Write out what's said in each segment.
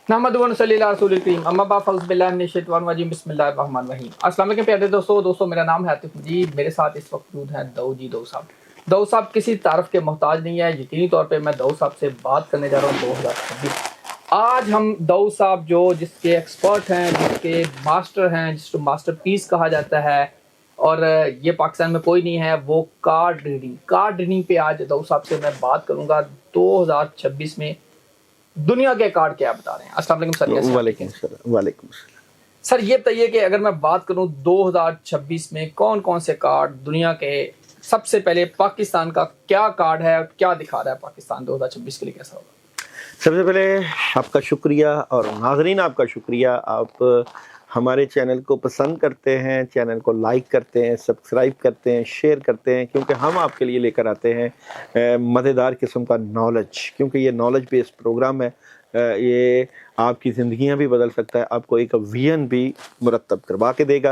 नहमदुहु व नसल्ली अला रसूलिल करीम अम्मा बाद फ़अऊज़ु बिल्लाहि मिनश शैतानिर रजीम बिस्मिल्लाहिर रहमानिर रहीम। अस्सलाम वालेकुम प्यारे दोस्तों, मेरा नाम है आतिफ मजीद। मेरे साथ इस वक्त मौजूद हैं दाऊद साहब। दाऊद साहब किसी तारफ़ के मोहताज नहीं है। यकीनी तौर पे मैं दाऊद साहब से बात करने जा रहा हूँ 2026। आज हम दाऊद साहब जिसके एक्सपर्ट हैं, जिसके मास्टर हैं, जिसको मास्टर पीस कहा जाता है, और ये पाकिस्तान में कोई नहीं है, वो कार्ड रीडिंग पे आज दाऊद साहब से मैं बात करूँगा। 2026 में दुनिया के कार्ड क्या बता रहे हैं। अस्सलाम वालेकुम सर। कैसे हैं? वालेकुम सलाम। वालेकुम सलाम। सर ये बताइए कि अगर मैं बात करूं 2026 में कौन कौन से कार्ड दुनिया के, सबसे पहले पाकिस्तान का क्या कार्ड है और क्या दिखा रहा है पाकिस्तान 2026 के लिए कैसा होगा? सबसे पहले आपका शुक्रिया और नाज़रीन आपका शुक्रिया। आप हमारे चैनल को पसंद करते हैं, चैनल को लाइक करते हैं, सब्सक्राइब करते हैं, शेयर करते हैं, क्योंकि हम आपके लिए लेकर आते हैं मज़ेदार किस्म का नॉलेज। क्योंकि ये नॉलेज बेस्ड प्रोग्राम है, ये आपकी ज़िंदगियां भी बदल सकता है, आपको एक विजन भी मुरतब करवा के देगा।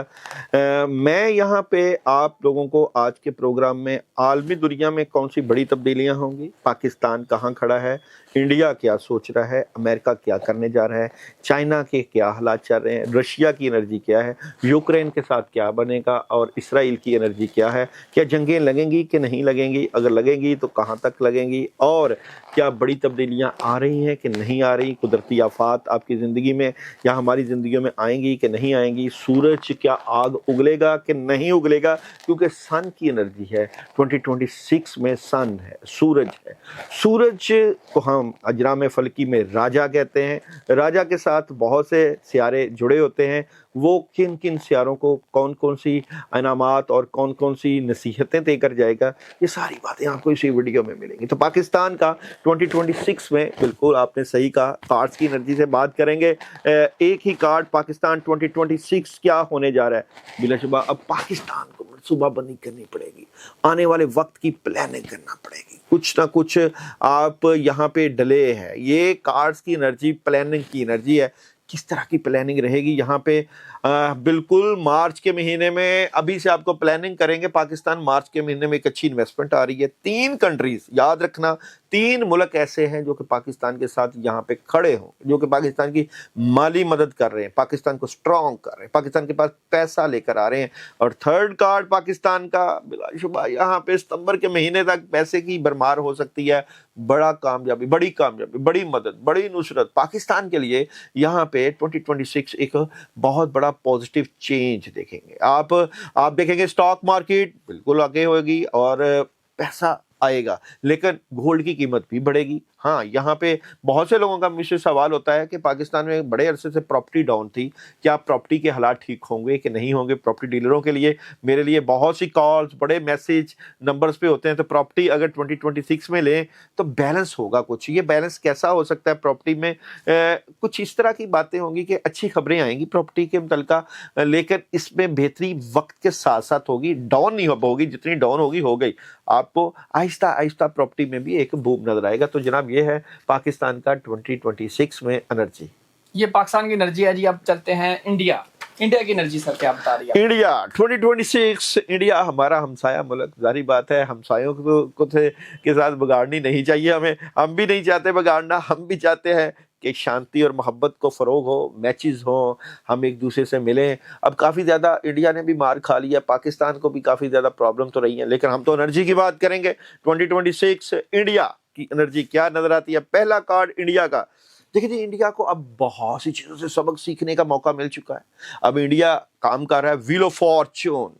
मैं यहाँ पे आप लोगों को आज के प्रोग्राम में आलमी दुनिया में कौन सी बड़ी तब्दीलियाँ होंगी, पाकिस्तान कहाँ खड़ा है, इंडिया क्या सोच रहा है, अमेरिका क्या करने जा रहा है, चाइना के क्या हालात चल रहे हैं, रशिया की एनर्जी क्या है, यूक्रेन के साथ क्या बनेगा, और इसराइल की एनर्जी क्या है, क्या जंगें लगेंगी कि नहीं लगेंगी, अगर लगेंगी तो कहाँ तक लगेंगी, और क्या बड़ी तब्दीलियाँ आ रही हैं कि नहीं आ रही, कुदरती आफात आपकी ज़िंदगी में या हमारी ज़िंदगियों में आएंगी कि नहीं आएंगी, सूरज क्या आग उगलेगा कि नहीं उगलेगा, क्योंकि सन की एनर्जी है। 2026 में सन है, सूरज है। सूरज को हम अजराम फलकी में राजा कहते हैं। राजा के साथ बहुत से सियारे जुड़े होते हैं। वो किन किन सियारों को कौन कौन सी इनामात और कौन कौन सी नसीहतें देकर जाएगा, ये सारी बातें आपको इसी वीडियो में मिलेंगी। तो पाकिस्तान का 2026 में, बिल्कुल आपने सही कहा, कार्ड्स की एनर्जी से बात करेंगे। एक ही कार्ड पाकिस्तान 2026 क्या होने जा रहा है। बिलाशुबा अब पाकिस्तान को मनसूबाबंदी करनी पड़ेगी, आने वाले वक्त की प्लानिंग करना पड़ेगी, कुछ ना कुछ आप यहाँ पे डले हैं। ये कार्ड्स की एनर्जी प्लानिंग की एनर्जी है। किस तरह की प्लानिंग रहेगी यहाँ पे? बिल्कुल मार्च के महीने में अभी से आपको प्लानिंग करेंगे। पाकिस्तान मार्च के महीने में एक अच्छी इन्वेस्टमेंट आ रही है। 3 कंट्रीज, याद रखना, 3 मुल्क ऐसे हैं जो कि पाकिस्तान के साथ यहाँ पे खड़े हों, जो कि पाकिस्तान की माली मदद कर रहे हैं, पाकिस्तान को स्ट्रॉन्ग कर रहे हैं, पाकिस्तान के पास पैसा लेकर आ रहे हैं। और थर्ड कार्ड पाकिस्तान का, बिलाशुबा यहाँ पे सितंबर के महीने तक पैसे की भरमार हो सकती है। बड़ी कामयाबी, बड़ी मदद, बड़ी नुसरत पाकिस्तान के लिए यहाँ पे 2026 एक बहुत बड़ा पॉजिटिव चेंज देखेंगे। आप देखेंगे स्टॉक मार्केट बिल्कुल आगे होगी और पैसा आएगा, लेकिन गोल्ड की कीमत भी बढ़ेगी। हाँ, यहाँ पे बहुत से लोगों का मुझसे सवाल होता है कि पाकिस्तान में बड़े अरसे से प्रॉपर्टी डाउन थी, क्या प्रॉपर्टी के हालात ठीक होंगे कि नहीं होंगे। प्रॉपर्टी डीलरों के लिए, मेरे लिए बहुत सी कॉल्स, बड़े मैसेज नंबर्स पे होते हैं। तो प्रॉपर्टी अगर 2026 में लें तो बैलेंस होगा कुछ। ये बैलेंस कैसा हो सकता है प्रॉपर्टी में? कुछ इस तरह की बातें होंगी कि अच्छी खबरें आएंगी प्रॉपर्टी के मुतल्लिका, लेकिन इसमें बेहतरी वक्त के साथ साथ होगी, डाउन नहीं होगी। जितनी डाउन होगी हो गई। आपको आहिस्ता आहिस्ता प्रॉपर्टी में भी एक बूम नजर आएगा। तो जनाब ये है पाकिस्तान का 2026 में एनर्जी। ये पाकिस्तान की एनर्जी है जी। अब चलते हैं इंडिया की एनर्जी सर क्या बता रही है? इंडिया 2026, इंडिया हमारा हमसाया मुल्क। जारी बात है, हमसायों को के साथ बिगाड़नी नहीं चाहिए हमें। हम भी नहीं चाहते बिगाड़ना, हम भी चाहते हैं कि शांति और मोहब्बत को फ़रोग हो, मैचेस हो, हम एक दूसरे से मिलें। अब काफ़ी ज़्यादा इंडिया ने भी मार खा लिया, पाकिस्तान को भी काफ़ी ज़्यादा प्रॉब्लम तो रही है, लेकिन हम तो एनर्जी की बात करेंगे। 2026 इंडिया की एनर्जी क्या नज़र आती है? पहला कार्ड इंडिया का। देखिए जी, इंडिया को अब बहुत सी चीज़ों से सबक सीखने का मौका मिल चुका है। अब इंडिया काम कर रहा है व्हील ऑफ फॉर्च्यून,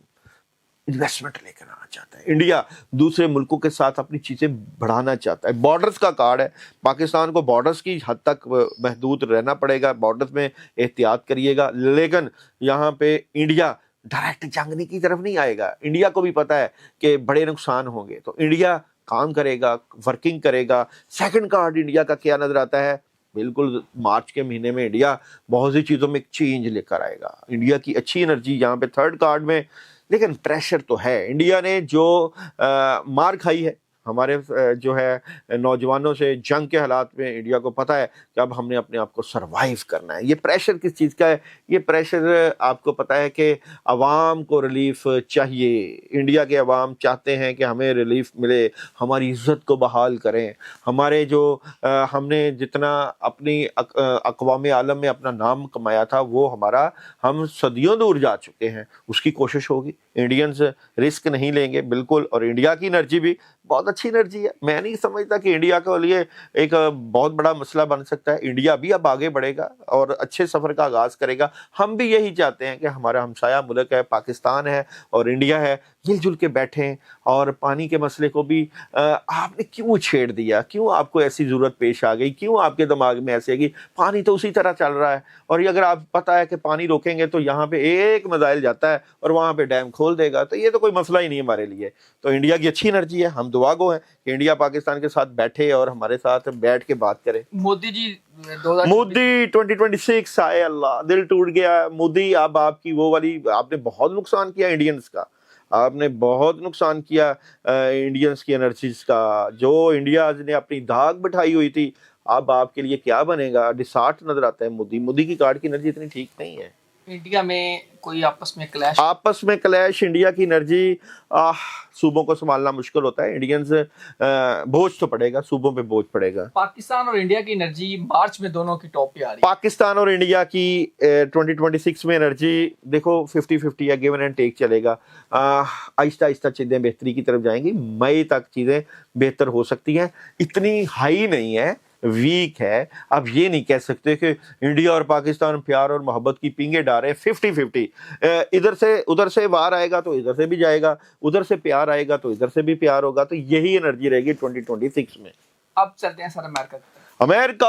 इन्वेस्टमेंट लेकर आना चाहता है। इंडिया दूसरे मुल्कों के साथ अपनी चीज़ें बढ़ाना चाहता है। बॉर्डर्स का कार्ड है। पाकिस्तान को बॉर्डर्स की हद तक महदूद रहना पड़ेगा, बॉर्डर्स में एहतियात करिएगा, लेकिन यहाँ पे इंडिया डायरेक्ट जंग की तरफ नहीं आएगा। इंडिया को भी पता है कि बड़े नुकसान होंगे, तो इंडिया काम करेगा, वर्किंग करेगा। सेकंड कार्ड इंडिया का क्या नजर आता है? बिल्कुल मार्च के महीने में इंडिया बहुत सी चीज़ों में एक चेंज लेकर आएगा। इंडिया की अच्छी एनर्जी यहाँ पे थर्ड कार्ड में, लेकिन प्रेशर तो है। इंडिया ने जो मार खाई है, ہمارے جو ہے نوجوانوں سے جنگ کے حالات میں انڈیا کو پتہ ہے کہ اب ہم نے اپنے آپ کو سروائیو کرنا ہے. یہ پریشر کس چیز کا ہے؟ یہ پریشر آپ کو پتہ ہے کہ عوام کو ریلیف چاہیے. انڈیا کے عوام چاہتے ہیں کہ ہمیں ریلیف ملے, ہماری عزت کو بحال کریں. ہمارے جو ہم نے جتنا اپنی اقوام عالم میں اپنا نام کمایا تھا وہ ہم صدیوں دور جا چکے ہیں. اس کی کوشش ہوگی. انڈینز رسک نہیں لیں گے بالکل. اور انڈیا کی انرجی بھی بہت اچھی انرجی ہے. میں نہیں سمجھتا کہ انڈیا کے لیے ایک بہت بڑا مسئلہ بن سکتا ہے. انڈیا بھی اب آگے بڑھے گا اور اچھے سفر کا آغاز کرے گا. ہم بھی یہی چاہتے ہیں کہ ہمارا ہمسایہ ملک ہے, پاکستان ہے اور انڈیا ہے, مل جل کے بیٹھیں. اور پانی کے مسئلے کو بھی آپ نے کیوں چھیڑ دیا؟ کیوں آپ کو ایسی ضرورت پیش آ گئی؟ کیوں آپ کے دماغ میں ایسے کہ پانی تو اسی طرح چل رہا ہے؟ اور یہ اگر آپ پتہ ہے کہ پانی روکیں گے تو یہاں پہ ایک میزائل جاتا ہے اور وہاں پہ ڈیم کھول دے گا, تو یہ تو کوئی مسئلہ ہی نہیں ہمارے لیے. تو انڈیا کی اچھی انرجی ہے. ہم دعا گو ہیں کہ انڈیا پاکستان کے ساتھ بیٹھے اور ہمارے ساتھ بیٹھ کے بات کرے. مودی جی مودی 2026 آئے, اللہ دل ٹوٹ گیا. مودی اب آپ کی وہ والی, آپ نے بہت نقصان کیا انڈینز کا, آپ نے بہت نقصان کیا انڈینز کی انرجیز کا. جو انڈیا نے اپنی دھاک بٹھائی ہوئی تھی, اب آپ کے لیے کیا بنے گا؟ ڈسارٹ نظر آتا ہے مودی کی کارڈ کی انرجی اتنی ٹھیک نہیں ہے. انڈیا میں کوئی آپس میں کلیش انڈیا کی انرجی صوبوں کو سنبھالنا مشکل ہوتا ہے. انڈینز بوجھ تو پڑے گا, صوبوں پہ بوجھ پڑے گا. پاکستان اور انڈیا کی انرجی مارچ میں دونوں کی ٹاپ پہ آ رہی ہے. پاکستان اور انڈیا کی 2026 میں انرجی دیکھو 50-50 ہے, گیون اینڈ ٹیک چلے گا. آہستہ آہستہ چیزیں بہتری کی طرف جائیں گی. مئی تک چیزیں بہتر ہو سکتی ہیں. اتنی ہائی نہیں ہے, ویک ہے. اب یہ نہیں کہہ سکتے کہ انڈیا اور پاکستان پیار اور محبت کی پینگیں ڈال رہے ہیں 50-50. ادھر سے وار آئے گا تو ادھر سے بھی جائے گا, ادھر سے پیار آئے گا تو ادھر سے بھی پیار ہوگا. تو یہی انرجی رہے گی 2026 میں. اب چلتے ہیں سر امریکہ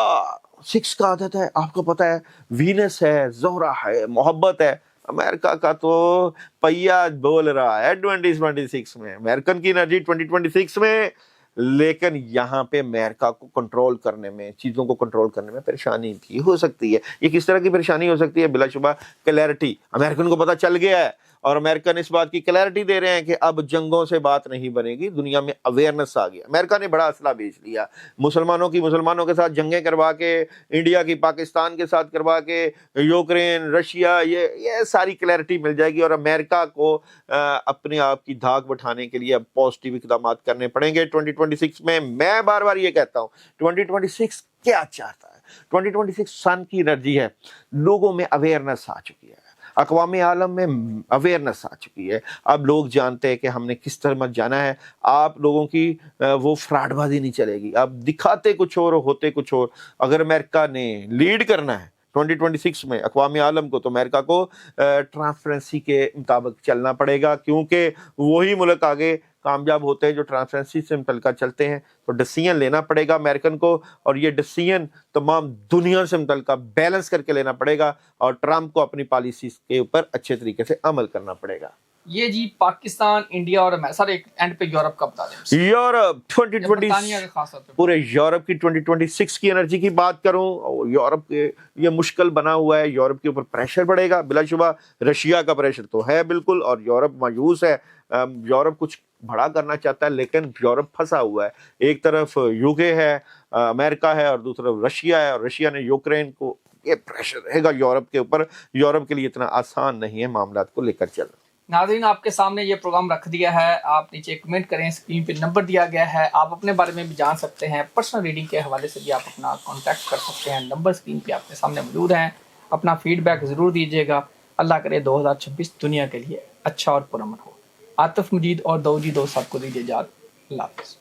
6 کا عادت ہے, آپ کو پتہ ہے, وینس ہے, زہرہ ہے, محبت ہے. امریکہ کا تو پہیا بول رہا ہے 2026 میں, امریکن کی انرجی 2026 میں. لیکن یہاں پہ امریکہ کو کنٹرول کرنے میں, چیزوں کو کنٹرول کرنے میں پریشانی بھی ہو سکتی ہے. یہ کس طرح کی پریشانی ہو سکتی ہے؟ بلا شبہ کلیئرٹی. امریکن کو پتہ چل گیا ہے اور امریکن اس بات کی کلیئرٹی دے رہے ہیں کہ اب جنگوں سے بات نہیں بنے گی. دنیا میں اویئرنیس آ گیا. امریکہ نے بڑا اسلحہ بیچ لیا. مسلمانوں کے ساتھ جنگیں کروا کے, انڈیا کی پاکستان کے ساتھ کروا کے, یوکرین, رشیا, یہ ساری کلیئرٹی مل جائے گی. اور امریکہ کو اپنے آپ کی دھاک بٹھانے کے لیے اب پازیٹیو اقدامات کرنے پڑیں گے 2026 میں. میں بار بار یہ کہتا ہوں 2026 کیا چاہتا ہے؟ 2026 سن کی انرجی ہے. لوگوں میں اویئرنیس آ چکی ہے, اقوام عالم میں اویئرنیس آ چکی ہے. اب لوگ جانتے ہیں کہ ہم نے کس طرح جانا ہے. آپ لوگوں کی وہ فراڈ بازی نہیں چلے گی. اب دکھاتے کچھ اور ہوتے کچھ اور. اگر امریکہ نے لیڈ کرنا ہے 2026 میں اقوام عالم کو, تو امریکہ کو ٹرانسپیرنسی کے مطابق چلنا پڑے گا, کیونکہ وہی ملک آگے کامیاب ہوتے ہیں جو ٹرانسپیرنسی سے متعلقہ چلتے ہیں. تو ڈیسیژن لینا پڑے گا امریکن کو, اور یہ ڈیسیژن تمام دنیا سے متعلقہ بیلنس کر کے لینا پڑے گا, اور ٹرمپ کو اپنی پالیسیز کے اوپر اچھے طریقے سے عمل کرنا پڑے گا. یہ جی پاکستان, انڈیا اور سر ایک اینڈ پہ یورپ کا بتا دیں. یورپ 2020 پورے یورپ کی 2026 کی انرجی کی بات کروں, یورپ کے یہ مشکل بنا ہوا ہے. یورپ کے اوپر پریشر بڑھے گا بلا شبہ. رشیا کا پریشر تو ہے بالکل, اور یورپ مایوس ہے. یورپ کچھ بڑا کرنا چاہتا ہے لیکن یورپ پھنسا ہوا ہے. ایک طرف یوکے ہے, امریکہ ہے, اور دوسری طرف رشیا ہے, اور رشیا نے یوکرین کو, یہ پریشر رہے گا یورپ کے اوپر. یورپ کے لیے اتنا آسان نہیں ہے معاملات کو لے کر چلنا. ناظرین, آپ کے سامنے یہ پروگرام رکھ دیا ہے. آپ نیچے کمنٹ کریں, اسکرین پہ نمبر دیا گیا ہے. آپ اپنے بارے میں بھی جان سکتے ہیں. پرسنل ریڈنگ کے حوالے سے بھی آپ اپنا کانٹیکٹ کر سکتے ہیں. نمبر اسکرین پہ آپ کے سامنے موجود ہیں. اپنا فیڈ بیک ضرور دیجیے گا. اللہ کرے 2026 دنیا کے لیے اچھا اور پرامن ہو. عاطف مجید اور داؤد جی صاحب کو دیجیے اجازت. اللہ حافظ.